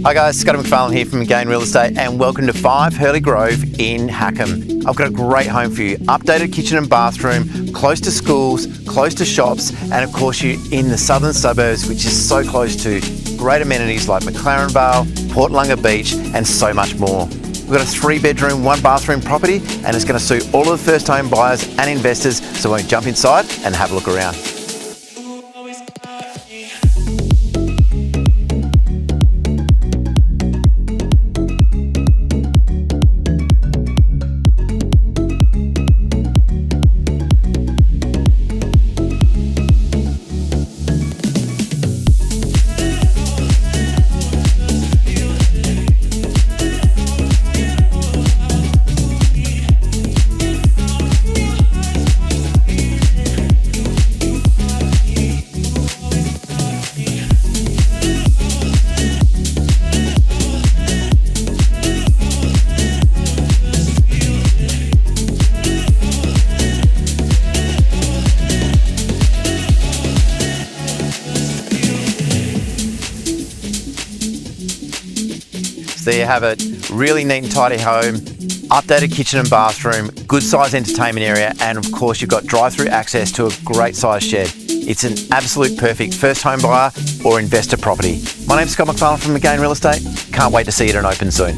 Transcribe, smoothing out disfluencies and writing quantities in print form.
Hi guys, Scott McPharlin here from Magain Real Estate and welcome to 5 Hurley Grove in Hackham. I've got a great home for you. Updated kitchen and bathroom, close to schools, close to shops, and of course you're in the southern suburbs, which is so close to great amenities like McPharlin Vale, Portlunga Beach, and so much more. We've got a 3-bedroom, 1-bathroom property and it's going to suit all of the first home buyers and investors, so we'll jump inside and have a look around. So there you have it, really neat and tidy home, updated kitchen and bathroom, good size entertainment area, and of course you've got drive-through access to a great size shed. It's an absolute perfect first home buyer or investor property. My name's Scott McPharlin from Magain Real Estate. Can't wait to see it and open soon.